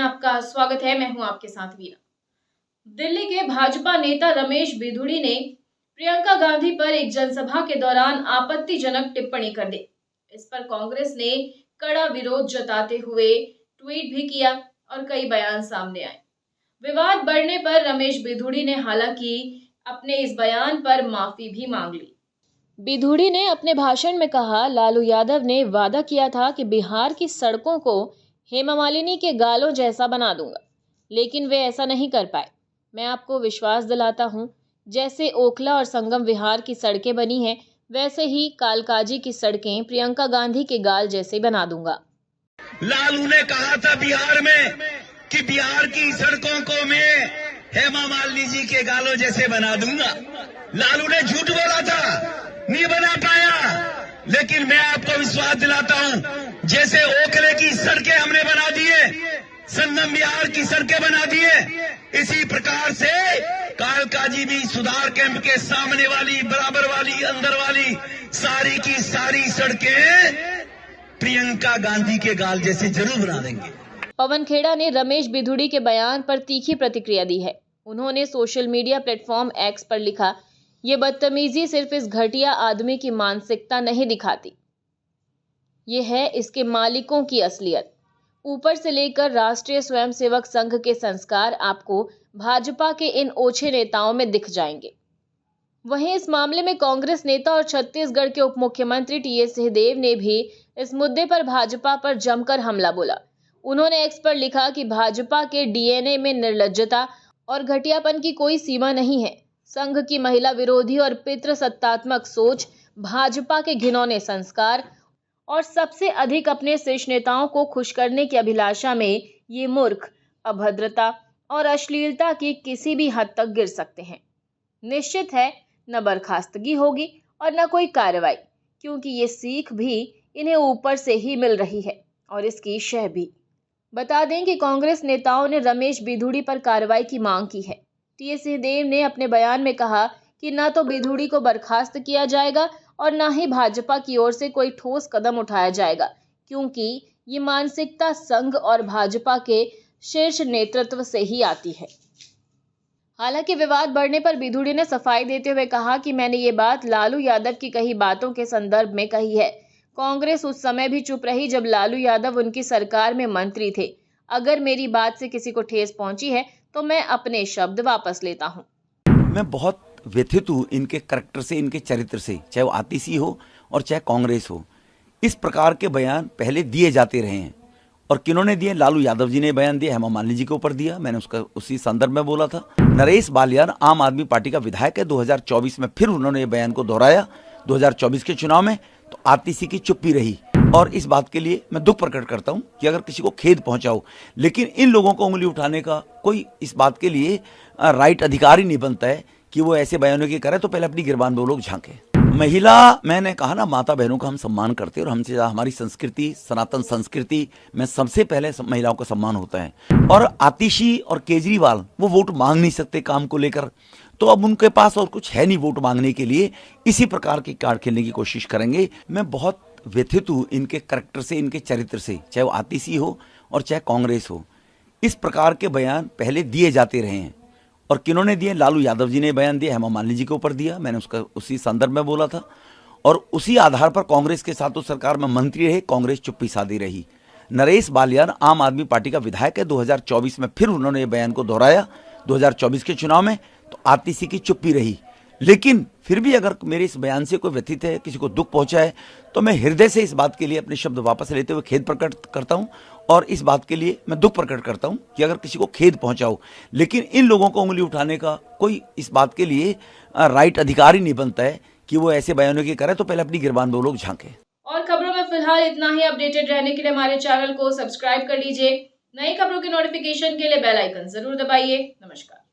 आपका स्वागत है। मैं हूं आपके साथ वीना। दिल्ली के भाजपा नेता रमेश बिधूड़ी ने प्रियंका गांधी पर एक जनसभा के दौरान आपत्तिजनक टिप्पणी कर दी। इस पर कांग्रेस ने कड़ा विरोध जताते हुए ट्वीट भी किया और कई बयान सामने आए। विवाद बढ़ने पर रमेश बिधूड़ी ने हालांकि अपने इस बयान पर माफी भी मांग ली। बिधूड़ी ने अपने भाषण में कहा, लालू यादव ने वादा किया था कि बिहार की सड़कों को हेमा मालिनी के गालों जैसा बना दूंगा, लेकिन वे ऐसा नहीं कर पाए। मैं आपको विश्वास दिलाता हूं, जैसे ओखला और संगम विहार की सड़कें बनी हैं, वैसे ही कालकाजी की सड़कें प्रियंका गांधी के गाल जैसे बना दूंगा। लालू ने कहा था बिहार में कि बिहार की सड़कों को मैं हेमा मालिनी जी के गालों जैसे बना दूंगा। लालू ने झूठ बोला था, नहीं बना पाया, लेकिन मैं आपको विश्वास दिलाता हूं, जैसे ओखले की सड़कें हमने बना दिए, संगम बिहार की सड़कें बना दिए, इसी प्रकार से कालकाजी भी सुधार कैंप के सामने वाली, बराबर वाली, अंदर वाली सारी की सारी सड़कें प्रियंका गांधी के गाल जैसे जरूर बना देंगे। पवन खेड़ा ने रमेश बिधूड़ी के बयान पर तीखी प्रतिक्रिया दी है। उन्होंने सोशल मीडिया प्लेटफॉर्म एक्स पर लिखा, ये बदतमीजी सिर्फ इस घटिया आदमी की मानसिकता नहीं दिखाती, ये है इसके मालिकों की असलियत। ऊपर से लेकर राष्ट्रीय स्वयंसेवक संघ के संस्कार आपको भाजपा के इन ओछे नेताओं में दिख जाएंगे। वहीं इस मामले में कांग्रेस नेता और छत्तीसगढ़ के उप मुख्यमंत्री टीएस सिंहदेव ने भी इस मुद्दे पर भाजपा पर जमकर हमला बोला। उन्होंने एक्स पर लिखा कि भाजपा के डीएनए में निर्लज्जता और घटियापन की कोई सीमा नहीं है। संघ की महिला विरोधी और पितृसत्तात्मक सोच, भाजपा के घिनौने संस्कार और सबसे अधिक अपने शीर्ष नेताओं को खुश करने की अभिलाषा में ये मूर्ख अभद्रता और अश्लीलता की किसी भी हद तक गिर सकते हैं। निश्चित है न बर्खास्तगी होगी और न कोई कार्रवाई, क्योंकि ये सीख भी इन्हें ऊपर से ही मिल रही है और इसकी शह भी। बता दें कि कांग्रेस नेताओं ने रमेश बिधूड़ी पर कार्रवाई की मांग की है। टीएस सिंहदेव ने अपने बयान में कहा कि न तो बिधूड़ी को बर्खास्त किया जाएगा और न ही भाजपा की ओर से कोई ठोस कदम उठाया जाएगा, क्योंकि ये मानसिकता संघ और भाजपा के शीर्ष नेतृत्व से ही आती है। हालांकि विवाद बढ़ने पर बिधूड़ी ने सफाई देते हुए कहा कि मैंने ये बात लालू यादव की कही बातों के संदर्भ में कही है। कांग्रेस उस समय भी चुप रही जब लालू यादव उनकी सरकार में मंत्री थे। अगर मेरी बात से किसी को ठेस पहुंची है तो मैं अपने शब्द वापस लेता हूं। मैं बहुत व्यथित हूँ इनके करैक्टर से, इनके चरित्र से, चाहे वो आतिशी हो और चाहे कांग्रेस हो। इस प्रकार के बयान पहले दिए जाते रहे हैं और किन्होंने दिए? लालू यादव जी ने बयान दिया, हेमा मालिनी जी के ऊपर दिया, मैंने उसका उसी संदर्भ में बोला था। नरेश बालियान आम आदमी पार्टी का विधायक है, 2024 में फिर उन्होंने ये बयान को दोहराया 2024 के चुनाव में, तो आतिशी की चुप्पी रही और इस बात के लिए मैं दुख प्रकट करता हूं कि अगर किसी को खेद पहुंचा हो, लेकिन इन लोगों को उंगली उठाने का कोई इस बात के लिए राइट अधिकार ही नहीं बनता है कि वो ऐसे बयानों की करे, तो पहले अपनी गिरबान में वो लोग झांके। महिला, मैंने कहा ना, माता बहनों का हम सम्मान करते हैं और हमसे ज़्यादा हमारी संस्कृति, सनातन संस्कृति में सबसे पहले महिलाओं का सम्मान होता है। और आतिशी और केजरीवाल वो वोट मांग नहीं सकते काम को लेकर, तो अब उनके पास और कुछ है नहीं वोट मांगने के लिए, इसी प्रकार की कार्ड खेलने की कोशिश करेंगे। मैं बहुत व्यथित हूँ इनके करैक्टर से, इनके चरित्र से, चाहे वो आतिशी हो और चाहे कांग्रेस हो। इस प्रकार के बयान पहले दिए जाते रहे हैं और किन्होंने दिए? लालू यादव जी ने बयान दिया, हेमा मालिनी जी के ऊपर दिया, मैंने उसका उसी संदर्भ में बोला था और उसी आधार पर कांग्रेस के साथ उस सरकार में मंत्री रहे, कांग्रेस चुप्पी साधी रही। नरेश बालियान आम आदमी पार्टी का विधायक है, 2024 में फिर उन्होंने ये बयान को दोहराया 2024 के चुनाव में, तो आतिशी की चुप्पी रही। लेकिन फिर भी अगर मेरे इस बयान से कोई व्यथित है, किसी को दुख पहुंचा है, तो मैं हृदय से इस बात के लिए अपने शब्द वापस लेते हुए खेद प्रकट करता हूं और इस बात के लिए मैं दुख प्रकट करता हूं कि अगर किसी को खेद पहुंचा हो, लेकिन इन लोगों को उंगली उठाने का कोई इस बात के लिए राइट अधिकार ही नहीं बनता है कि वो ऐसे बयानों की करे, तो पहले अपनी गिरबान में वो लोग झांके। और खबरों में फिलहाल इतना ही। अपडेटेड रहने के लिए हमारे चैनल को सब्सक्राइब कर लीजिए। नई खबरों की नोटिफिकेशन के लिए बेल आइकन जरूर दबाइए। नमस्कार।